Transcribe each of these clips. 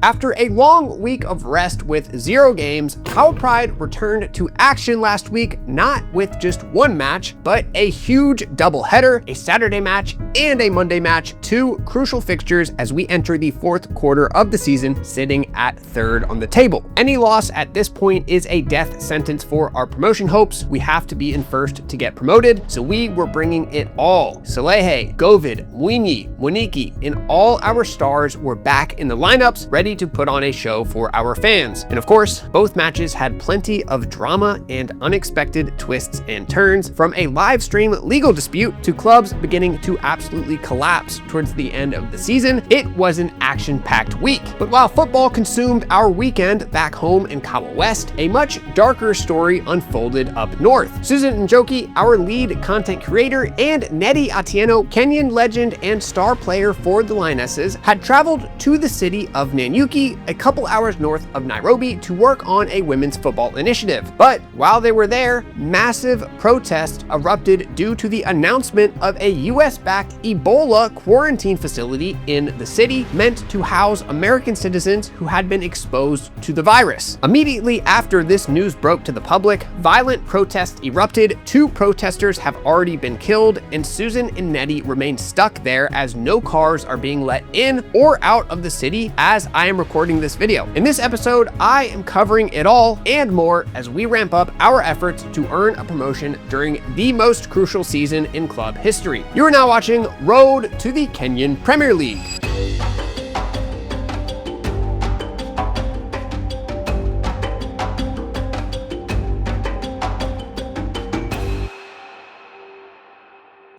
After a long week of rest with 0 games, Kahawa Pride returned to action last week, not with just one match, but a huge doubleheader, a Saturday match and a Monday match, 2 crucial fixtures as we enter the 4th quarter of the season, sitting at 3rd on the table. Any loss at this point is a death sentence for our promotion hopes. We have to be in 1st to get promoted, so we were bringing it all. Salehe, Govid, Mwinyi, Nanyuki, and all our stars were back in the lineups, ready to put on a show for our fans. And of course, both matches had plenty of drama and unexpected twists and turns, from a live stream legal dispute to clubs beginning to absolutely collapse towards the end of the season. It was an action-packed week. But while football consumed our weekend back home in Kahawa West, a much darker story unfolded up north. Susan Njoki, our lead content creator, and Nedi Atieno, Kenyan legend and star player for the Lionesses, had traveled to the city of Nanyuki, a couple hours north of Nairobi, to work on a women's football initiative. But while they were there, massive protests erupted due to the announcement of a US-backed Ebola quarantine facility in the city meant to house American citizens who had been exposed to the virus. Immediately after this news broke to the public, violent protests erupted. 2 protesters have already been killed, and Susan and Nedi remain stuck there as no cars are being let in or out of the city as I am recording this video. In this episode, I am covering it all and more as we ramp up our efforts to earn a promotion during the most crucial season in club history. You are now watching Road to the Kenyan Premier League.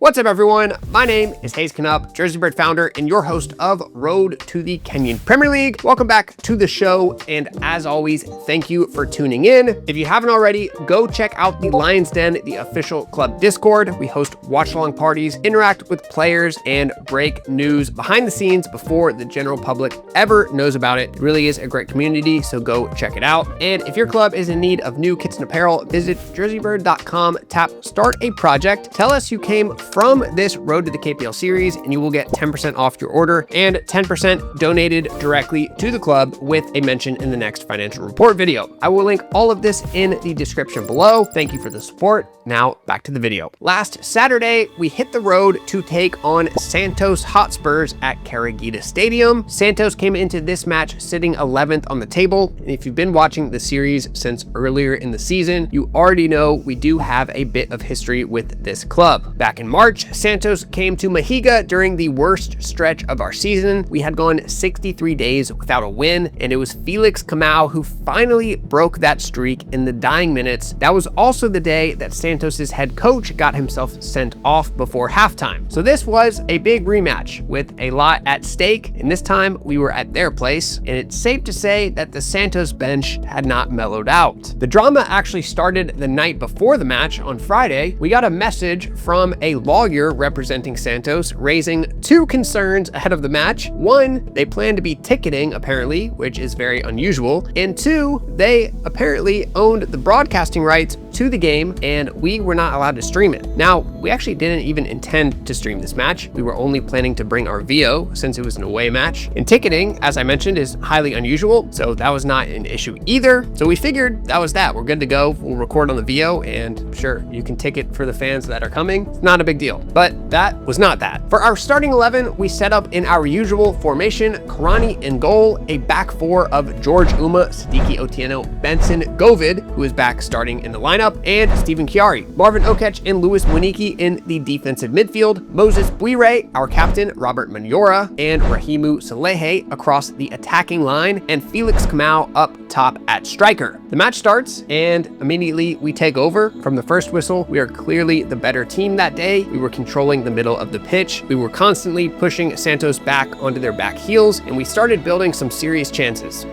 What's up, everyone? My name is Hayes Canup, JerseyBird founder and your host of Road to the Kenyan Premier League. Welcome back to the show, and as always, thank you for tuning in. If you haven't already, go check out the Lion's Den, the official club Discord. We host watch-along parties, interact with players, and break news behind the scenes before the general public ever knows about it. It really is a great community, so go check it out. And if your club is in need of new kits and apparel, visit JerseyBird.com, tap Start a Project, tell us you came from this Road to the KPL series, and you will get 10% off your order and 10% donated directly to the club with a mention in the next financial report video. I will link all of this in the description below. Thank you for the support. Now back to the video. Last Saturday, we hit the road to take on Santos Hotspurs at Karagita Stadium. Santos came into this match sitting 11th on the table. And if you've been watching the series since earlier in the season, you already know we do have a bit of history with this club. Back in March, Santos came to Mahiga during the worst stretch of our season. We had gone 63 days without a win, and it was Felix Kamau who finally broke that streak in the dying minutes. That was also the day that Santos's head coach got himself sent off before halftime. So this was a big rematch with a lot at stake, and this time we were at their place, and it's safe to say that the Santos bench had not mellowed out. The drama actually started the night before the match on Friday. We got a message from a lawyer representing Santos raising 2 concerns ahead of the match. 1, they plan to be ticketing apparently, which is very unusual, and 2, they apparently owned the broadcasting rights to the game and we were not allowed to stream it. Now, we actually didn't even intend to stream this match. We were only planning to bring our VO since it was an away match. And ticketing, as I mentioned, is highly unusual, so that was not an issue either. So we figured that was that. We're good to go. We'll record on the VO, and sure, you can ticket for the fans that are coming. It's not a big deal. But that was not that. For our starting 11, we set up in our usual formation: Karani in goal, a back 4 of George Uma, Sidiki Otieno, Benson Govid, who is back starting in the lineup, and Stephen Chiari. Marvin Okech and Louis Mwaniki in the defensive midfield, Moses Bwire, our captain, Robert Manyora, and Rahimu Salehe across the attacking line, and Felix Kamau up top at striker. The match starts, and immediately we take over. From the first whistle, we are clearly the better team that day. We were controlling the middle of the pitch. We were constantly pushing Santos back onto their back heels, and we started building some serious chances.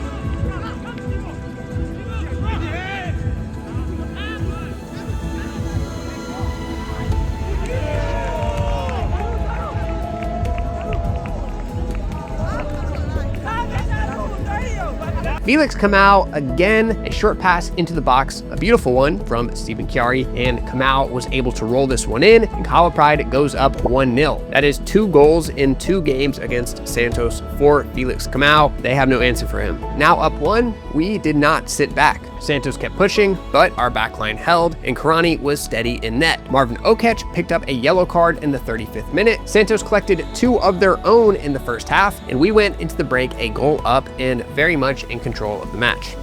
Felix Kamau, again, a short pass into the box, a beautiful one from Stephen Chiari, and Kamau was able to roll this one in, and Kahawa Pride goes up 1-0. That is 2 goals in 2 games against Santos for Felix Kamau. They have no answer for him. Now up 1, we did not sit back. Santos kept pushing, but our backline held, and Karani was steady in net. Marvin Okech picked up a yellow card in the 35th minute. Santos collected 2 of their own in the first half, and we went into the break a goal up and very much in control of the match.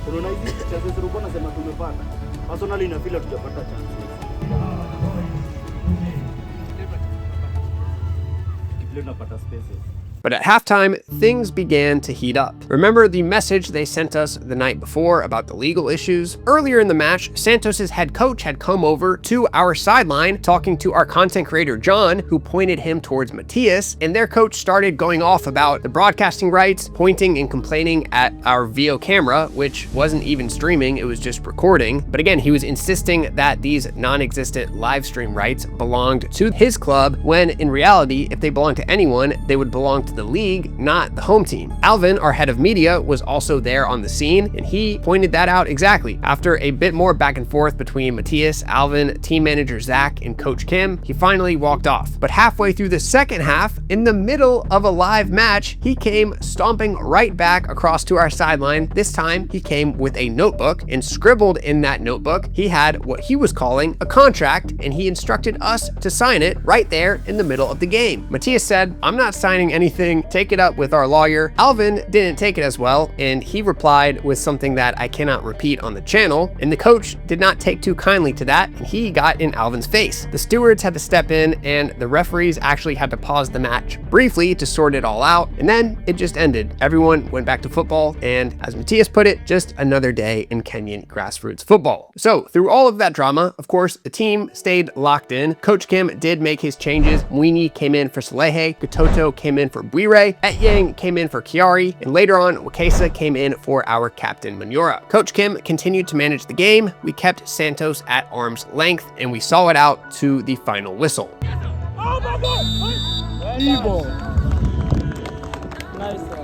But at halftime, things began to heat up. Remember the message they sent us the night before about the legal issues? Earlier in the match, Santos's head coach had come over to our sideline talking to our content creator John, who pointed him towards Matthias, and their coach started going off about the broadcasting rights, pointing and complaining at our VO camera, which wasn't even streaming, it was just recording. But again, he was insisting that these non-existent live stream rights belonged to his club, when in reality, if they belonged to anyone, they would belong to the league, not the home team. Alvin, our head of media, was also there on the scene, and he pointed that out exactly. After a bit more back and forth between Matthias, Alvin, team manager Zach, and coach Kim, he finally walked off. But halfway through the second half, in the middle of a live match, he came stomping right back across to our sideline. This time, he came with a notebook, and scribbled in that notebook, he had what he was calling a contract, and he instructed us to sign it right there in the middle of the game. Matthias said, "I'm not signing anything, take it up with our lawyer." Alvin didn't take it as well, and he replied with something that I cannot repeat on the channel, and the coach did not take too kindly to that, and he got in Alvin's face. The stewards had to step in, and the referees actually had to pause the match briefly to sort it all out, and then it just ended. Everyone went back to football, and as Matthias put it, just another day in Kenyan grassroots football. So through all of that drama, of course, the team stayed locked in. Coach Kim did make his changes. Mwini came in for Salehe, Gatoto came in for Bwire, Etyang came in for Chiari, and later on, Wakesa came in for our captain Manyora. Coach Kim continued to manage the game. We kept Santos at arm's length, and we saw it out to the final whistle. Oh my God! Evil. Nice one.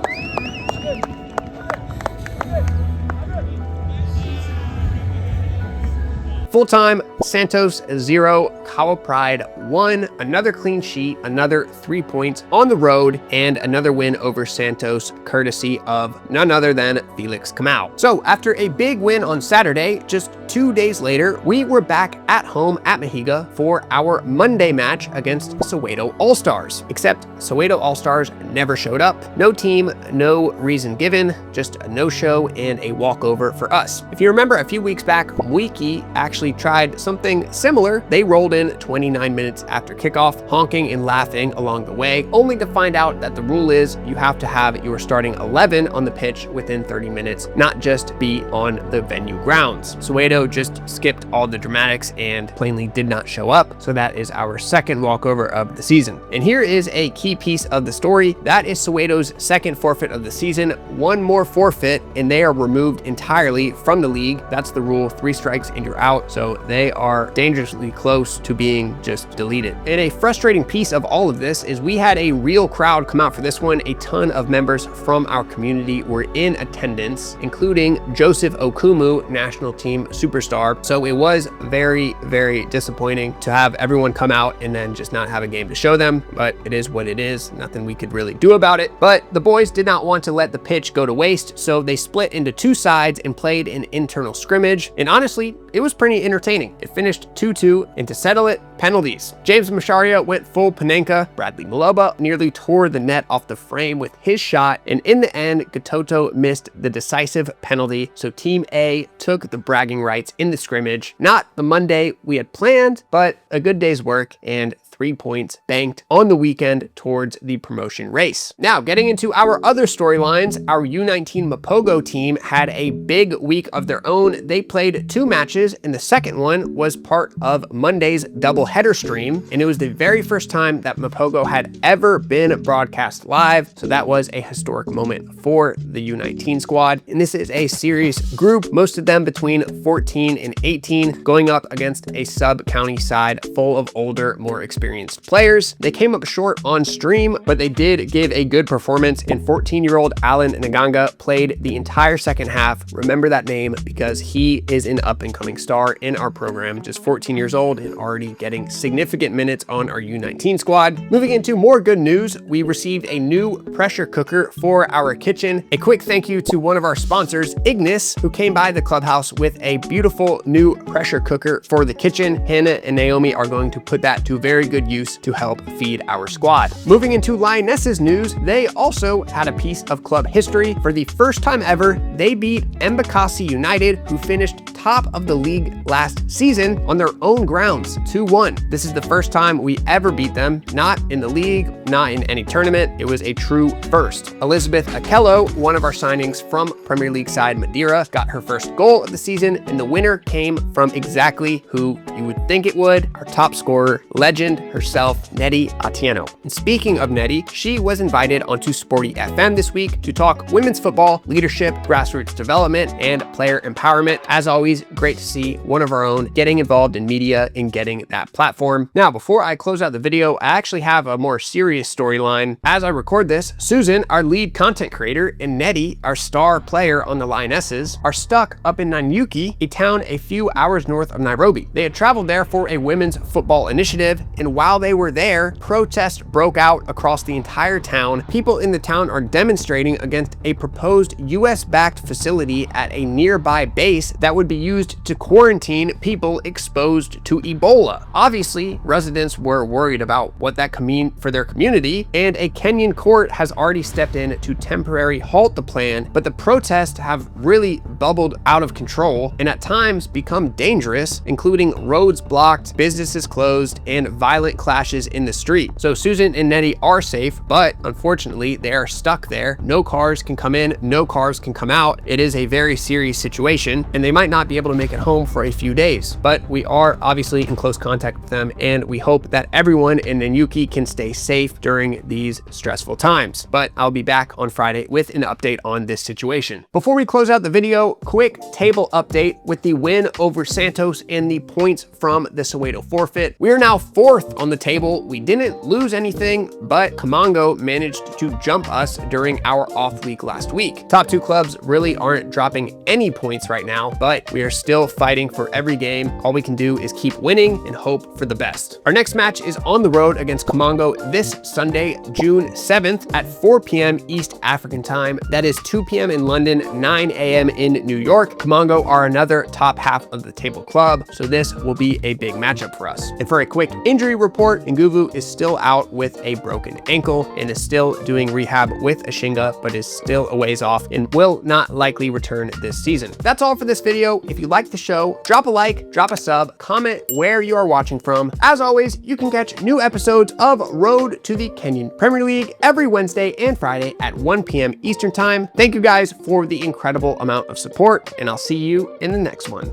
Full time, Santos 0, Kahawa Pride 1, another clean sheet, another 3 points on the road, and another win over Santos, courtesy of none other than Felix Kamau. So after a big win on Saturday, just 2 days later, we were back at home at Mahiga for our Monday match against Soweto Allstars. Except Soweto Allstars never showed up. No team, no reason given, just a no-show and a walkover for us. If you remember a few weeks back, Nanyuki actually tried something similar. They rolled in 29 minutes after kickoff, honking and laughing along the way, only to find out that the rule is you have to have your starting 11 on the pitch within 30 minutes, not just be on the venue grounds. Soweto just skipped all the dramatics and plainly did not show up, so that is our second walkover of the season. And here is a key piece of the story. That is Soweto's second forfeit of the season. One more forfeit, and they are removed entirely from the league. That's the rule, 3 strikes and you're out. So they are dangerously close to being just deleted. And a frustrating piece of all of this is we had a real crowd come out for this one. A ton of members from our community were in attendance, including Joseph Okumu, national team superstar. So it was very, very disappointing to have everyone come out and then just not have a game to show them, but it is what it is. Nothing we could really do about it. But the boys did not want to let the pitch go to waste, so they split into 2 sides and played an internal scrimmage. And honestly, it was pretty entertaining. It finished 2-2, and to settle it, penalties. James Masharia went full Panenka. Bradley Maloba nearly tore the net off the frame with his shot, and in the end, Gatoto missed the decisive penalty, so Team A took the bragging rights in the scrimmage. Not the Monday we had planned, but a good day's work, and 3 points banked on the weekend towards the promotion race. Now, getting into our other storylines, our U19 Mapogo team had a big week of their own. They played 2 matches, and the second one was part of Monday's doubleheader stream, and it was the very first time that Mapogo had ever been broadcast live, so that was a historic moment for the U19 squad. And this is a serious group, most of them between 14 and 18, going up against a sub-county side full of older, more experienced experienced players. They came up short on stream, but they did give a good performance, and 14-year-old Alan Nganga played the entire second half. Remember that name because he is an up-and-coming star in our program, just 14 years old and already getting significant minutes on our U19 squad. Moving into more good news, we received a new pressure cooker for our kitchen. A quick thank you to one of our sponsors, Ignis, who came by the clubhouse with a beautiful new pressure cooker for the kitchen. Hannah and Naomi are going to put that to very good use to help feed our squad. Moving into Lionesses news, they also had a piece of club history. For the first time ever, they beat Embakasi United, who finished top of the league last season on their own grounds, 2-1. This is the first time we ever beat them, not in the league, not in any tournament. It was a true first. Elizabeth Akello, one of our signings from Premier League side Madeira, got her first goal of the season, and the winner came from exactly who you would think it would, our top scorer, legend herself, Nettie Atieno. And speaking of Nettie, she was invited onto Sporty FM this week to talk women's football, leadership, grassroots development, and player empowerment. As always, great to see one of our own getting involved in media and getting that platform. Now, before I close out the video, I actually have a more serious storyline. As I record this, Susan, our lead content creator, and Nettie, our star player on the Lionesses, are stuck up in Nanyuki, a town a few hours north of Nairobi. They had traveled there for a women's football initiative, and while they were there, protests broke out across the entire town. People in the town are demonstrating against a proposed US-backed facility at a nearby base that would be used to quarantine people exposed to Ebola. Obviously, residents were worried about what that could mean for their community, and a Kenyan court has already stepped in to temporarily halt the plan, but the protests have really bubbled out of control and at times become dangerous, including roads blocked, businesses closed, and violent clashes in the street. So Susan and Nettie are safe, but unfortunately, they are stuck there. No cars can come in, no cars can come out. It is a very serious situation, and they might not be able to make it home for a few days, but we are obviously in close contact with them, and we hope that everyone in Nanyuki can stay safe during these stressful times. But I'll be back on Friday with an update on this situation. Before we close out the video, quick table update with the win over Santos and the points from the Soweto forfeit. We are now 4th on the table. We didn't lose anything, but Kamango managed to jump us during our off week last week. Top 2 clubs really aren't dropping any points right now, but we are still fighting for every game. All we can do is keep winning and hope for the best. Our next match is on the road against Kamango this Sunday, June 7th at 4 p.m. East African time. That is 2 p.m. in London, 9 a.m. in New York. Kamango are another top half of the table club, so this will be a big matchup for us. And for a quick injury report, Nguvu is still out with a broken ankle and is still doing rehab with a shinga, but is still a ways off and will not likely return this season. That's all for this video. If you like the show, drop a like, drop a sub, comment where you are watching from. As always, you can catch new episodes of Road to the Kenyan Premier League every Wednesday and Friday at 1 p.m. Eastern Time. Thank you guys for the incredible amount of support, and I'll see you in the next one.